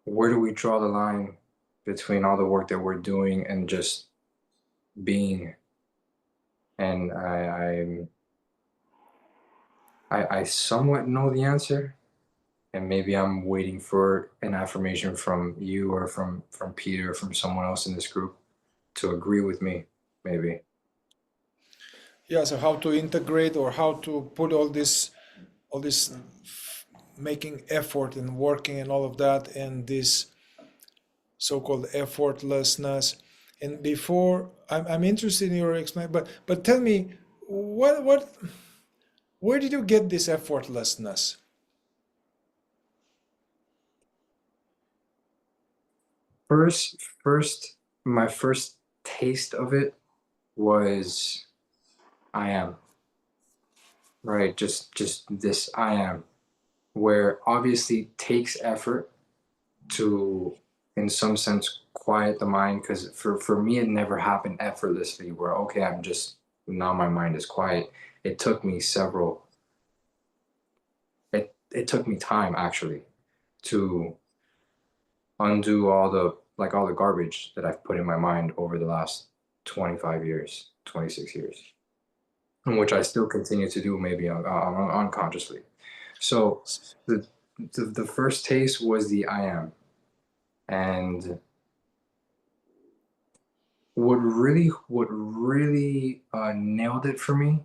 where do we draw the line between all the work that we're doing and just being? And I somewhat know the answer, and maybe I'm waiting for an affirmation from you or from Peter or from someone else in this group to agree with me, maybe. Yeah, so how to integrate or how to put all this making effort and working and all of that and this so-called effortlessness. And before I'm interested in your explanation, but tell me what where did you get this effortlessness? First, my first taste of it was I am, right? Just this I am, where obviously takes effort to, in some sense, quiet the mind. Because for me, it never happened effortlessly. Where okay, I'm just now my mind is quiet. It took me several. It took me time actually to undo all the garbage that I've put in my mind over the last 25 years, 26 years, and which I still continue to do maybe unconsciously. So the, the first taste was the I am, and what really nailed it for me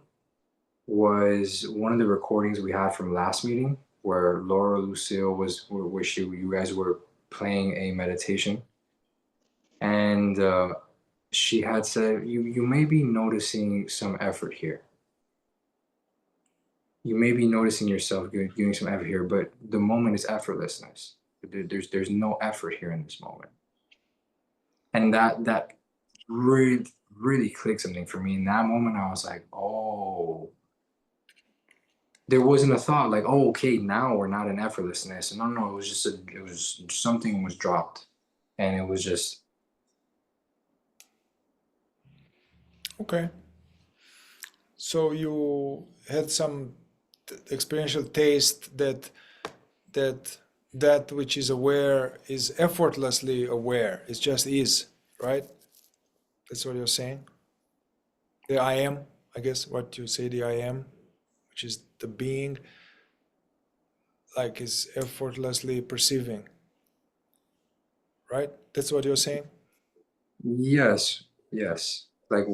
was one of the recordings we had from last meeting where Laura Lucille was where you guys were playing a meditation, and she had said you may be noticing some effort here. You may be noticing yourself doing some effort here, but the moment is effortlessness. There's no effort here in this moment, and that really clicked something for me. In that moment, I was like, oh, there wasn't a thought like, oh, okay, now we're not in effortlessness. No, no, it was just it was something was dropped, and it was just Okay, so you had some experiential taste that that which is aware is effortlessly aware. It just is, right? That's what you're saying. The I am, I guess, what you say, the I am, which is the being, like is effortlessly perceiving, right? That's what you're saying. yes, yes. Like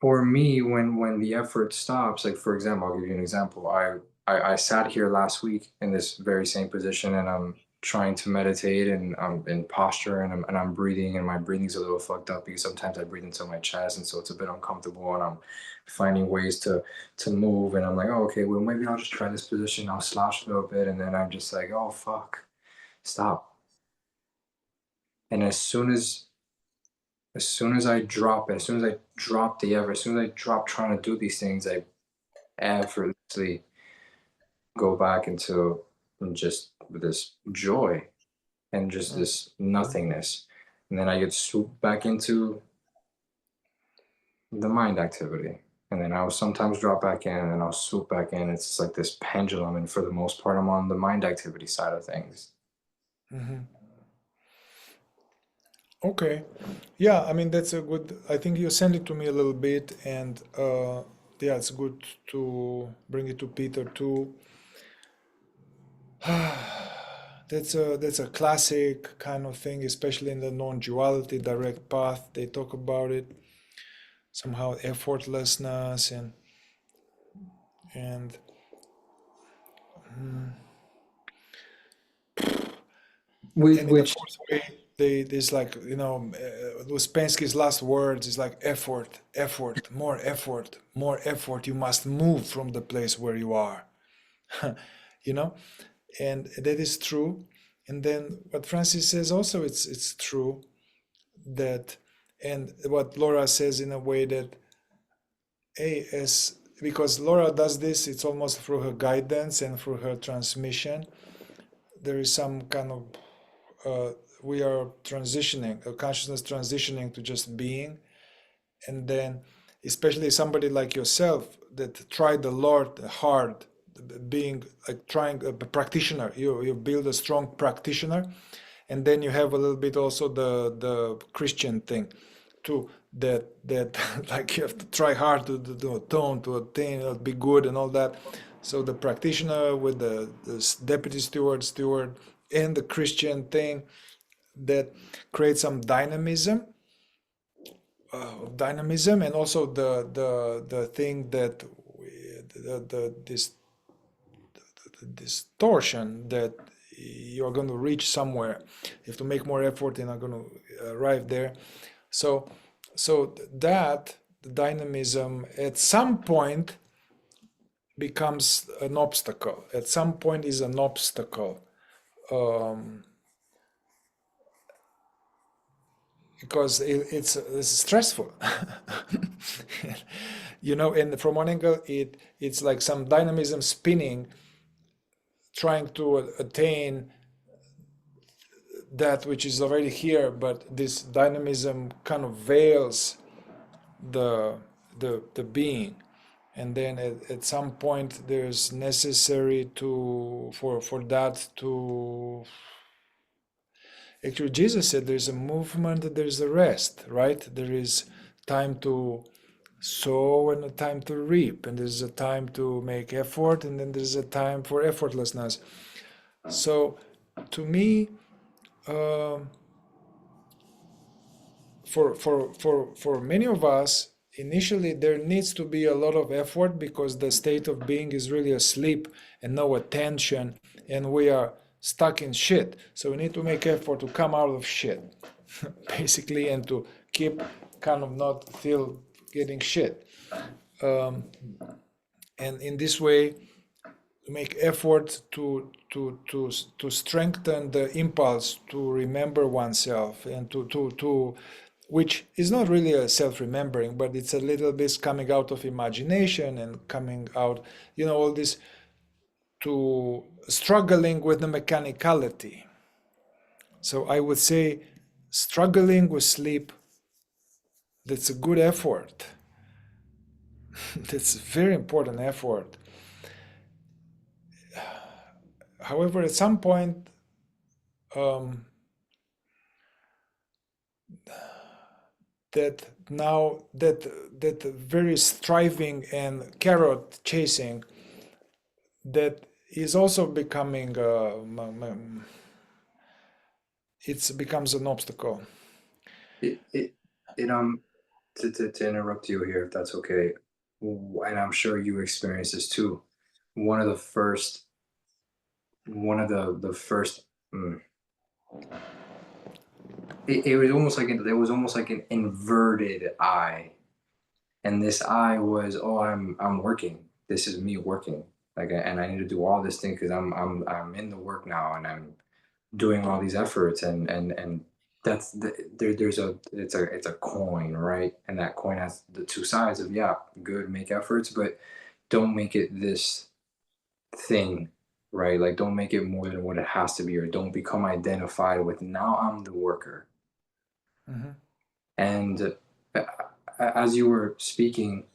for me, when the effort stops, like for example, I'll give you an example. I sat here last week in this very same position, and I'm trying to meditate, and I'm in posture, and I'm breathing, and my breathing's a little fucked up because sometimes I breathe into my chest, and so it's a bit uncomfortable, and I'm finding ways to move, and I'm like, oh, okay, well maybe I'll just try this position. I'll slouch a little bit, and then I'm just like, oh fuck, stop. And as soon as I drop it, as soon as I drop the effort, as soon as I drop trying to do these things, I effortlessly go back into just this joy and just Mm. this nothingness. And then I get swooped back into the mind activity. And then I'll sometimes drop back in and then I'll swoop back in. It's just like this pendulum. And for the most part, I'm on the mind activity side of things. Hmm. Okay, yeah, I mean that's a good. I think you send it to me a little bit, and yeah, it's good to bring it to Peter too. That's a classic kind of thing, especially in the non-duality direct path. They talk about it somehow effortlessness and and in the Which, fourth way they there's like Uspensky's last words is like effort, effort, more effort. You must move from the place where you are, you know, and that is true. And then what Francis says also, it's true that, and what Laura says in a way that, hey, as because Laura does this, it's almost through her guidance and through her transmission. There is some kind of we are transitioning, a consciousness transitioning to just being, and then especially somebody like yourself that tried a lot hard being like trying a practitioner. You build a strong practitioner, and then you have a little bit also the Christian thing too, that like you have to try hard to atone, to attain, be good and all that. So the practitioner with the deputy steward, and the Christian thing that creates some dynamism, and also the thing that this distortion that you're going to reach somewhere. You have to make more effort and are going to arrive there. So that the dynamism at some point becomes an obstacle. At some point is an obstacle. Because it's stressful. And from one angle it's like some dynamism spinning, trying to attain that which is already here, but this dynamism kind of veils the being, and then at some point there's necessary for that to actually, Jesus said there's a movement, there's a rest, right? There is time to sow and a time to reap, and there's a time to make effort, and then there's a time for effortlessness. So, to me, for many of us, initially there needs to be a lot of effort because the state of being is really asleep and no attention, and we are stuck in shit. So we need to make effort to come out of shit, basically, and to keep kind of not feel getting shit. And in this way, make effort to strengthen the impulse to remember oneself, and to which is not really a self-remembering, but it's a little bit coming out of imagination and coming out, all this, to struggling with the mechanicality. So I would say struggling with sleep, that's a good effort. That's a very important effort. However, at some point, that very striving and carrot chasing, that is also becoming it becomes an obstacle. It it it to interrupt you here, if that's okay, and I'm sure you experienced this too. One of the first, one of the first, it was almost like it was almost like an inverted I, and this I was, oh, I'm working. This is me working. Like, and I need to do all this thing because I'm in the work now, and I'm doing all these efforts, and that's there's a, it's a coin, right? And that coin has the two sides of, yeah, good, make efforts, but don't make it this thing, right? Like, don't make it more than what it has to be, or don't become identified with, now I'm the worker. Mm-hmm. And as you were speaking,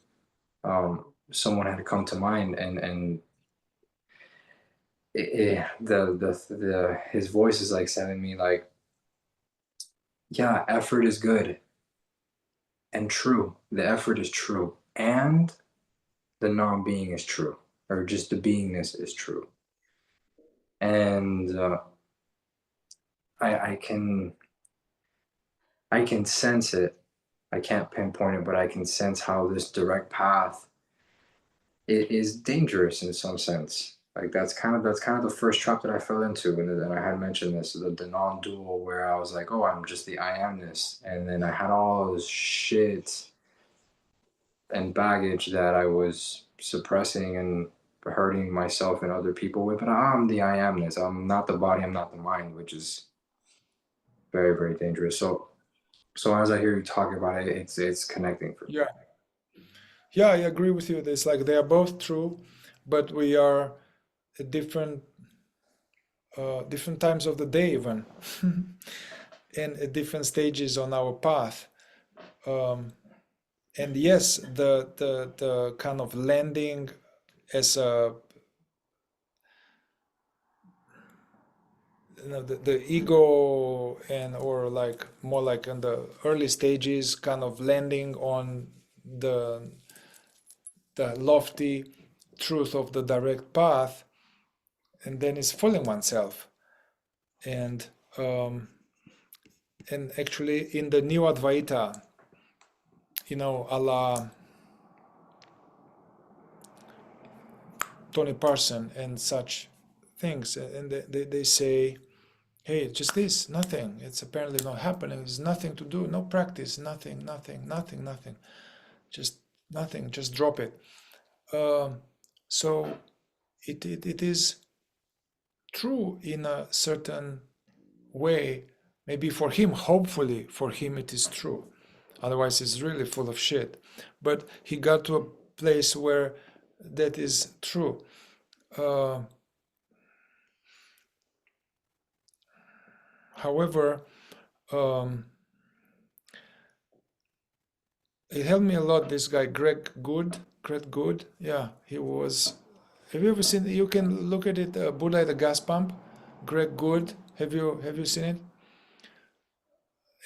someone had come to mind, and his voice is like telling me, like, yeah, effort is good and true. The effort is true, and the non-being is true, or just the beingness is true. And I can sense it. I can't pinpoint it, but I can sense how this direct path, it is dangerous in some sense. Like, that's kind of the first trap that I fell into, and I had mentioned this, the non-dual, where I was like, oh, I'm just the I amness, and then I had all this shit and baggage that I was suppressing and hurting myself and other people with. But I'm the I amness. I'm not the body. I'm not the mind, which is very, very dangerous. So as I hear you talking about it, it's connecting for me. Yeah, yeah, I agree with you. It's like they are both true, but we are at different times of the day even, and at different stages on our path. And yes, the kind of landing as a the ego, and or like more like in the early stages, kind of landing on the lofty truth of the direct path, and then is fooling oneself. And actually in the new Advaita, Allah Tony Parson and such things, and they say, hey, just this, nothing. It's apparently not happening. There's nothing to do, no practice, nothing, nothing, nothing, nothing. Just nothing, just drop it. So it is true in a certain way. Maybe for him, hopefully for him it is true. Otherwise it's really full of shit. But he got to a place where that is true. However, it helped me a lot, this guy Greg Good. Yeah, he was. Have you ever seen? You can look at it. Buddha at the gas pump. Greg Good. Have you seen it?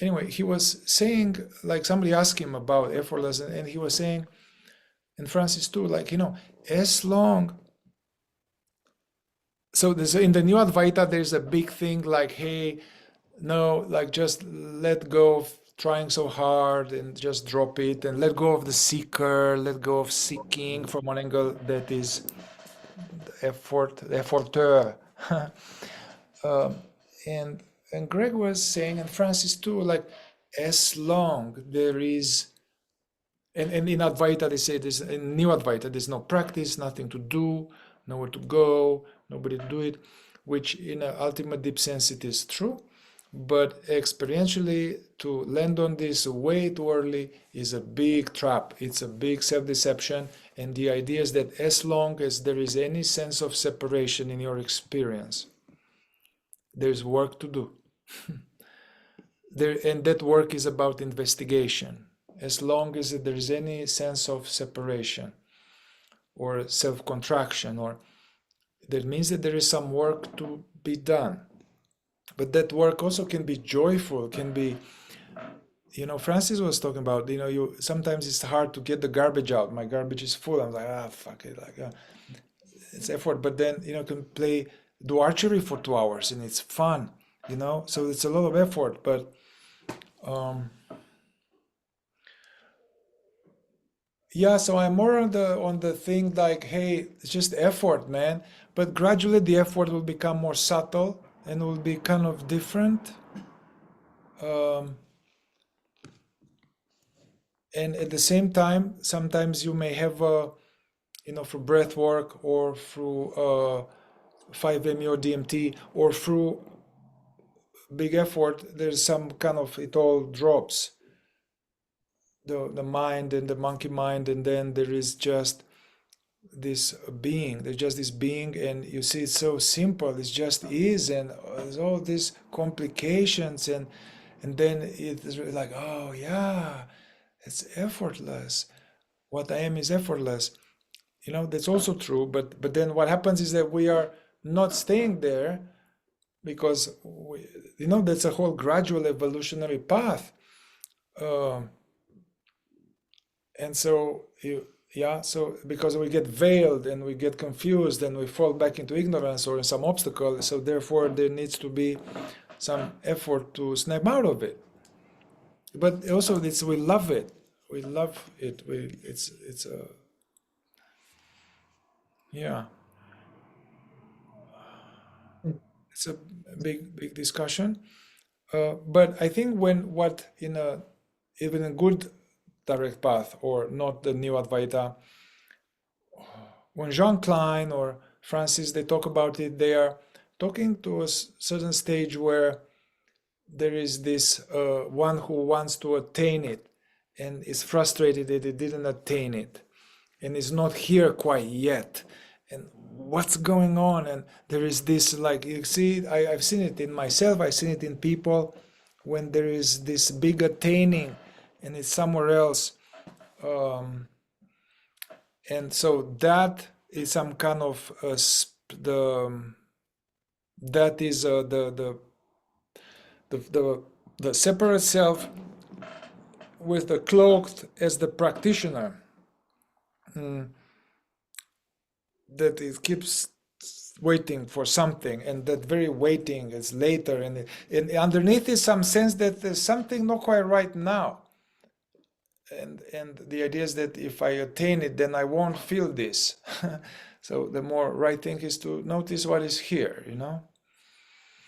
Anyway, he was saying, like, somebody asked him about effortless, and he was saying, and Francis too, like, as long. So there's in the new Advaita, there's a big thing like, hey, no, like just let go of trying so hard and just drop it, and let go of the seeker, let go of seeking from one angle that is efforteur. and Greg was saying, and Francis too, like, as long there is, and in Advaita they say this, in new Advaita there's no practice, nothing to do, nowhere to go, nobody to do it, which in an ultimate deep sense it is true. But experientially, to land on this way too early is a big trap. It's a big self-deception. And the idea is that as long as there is any sense of separation in your experience, there's work to do. And that work is about investigation. As long as there is any sense of separation or self-contraction, or that means that there is some work to be done. But that work also can be joyful, can be, Francis was talking about, you sometimes it's hard to get the garbage out. My garbage is full. I'm like, fuck it, like, it's effort. But then, can do archery for 2 hours, and it's fun, So it's a lot of effort, but yeah. So I'm more on the thing like, hey, it's just effort, man. But gradually the effort will become more subtle and will be kind of different. And at the same time, sometimes you may have through breath work or through 5-ME or DMT or through big effort, there's some kind of, it all drops, the mind and the monkey mind, and then there is just this being. There's just this being, and you see it's so simple. It just is, and there's all these complications, and then it's really like, oh yeah, it's effortless. What I am is effortless. That's also true. But then what happens is that we are not staying there, because that's a whole gradual evolutionary path. And so so because we get veiled and we get confused and we fall back into ignorance or in some obstacle, so therefore there needs to be some effort to snap out of it. But also we love it. We love it. It's a yeah. It's a big discussion. But I think what in a even a good direct path or not the new Advaita, when Jean Klein or Francis they talk about it, they are talking to a certain stage where there is this one who wants to attain it and is frustrated that it didn't attain it and is not here quite yet, and what's going on. And there is this, like, you see, I've seen it in myself, I've seen it in people, when there is this big attaining and it's somewhere else. And so that is some kind of That is the the separate self with the cloaked as the practitioner, that it keeps waiting for something, and that very waiting is later, and underneath is some sense that there's something not quite right now, and the idea is that if I attain it, then I won't feel this. So the more right thing is to notice what is here,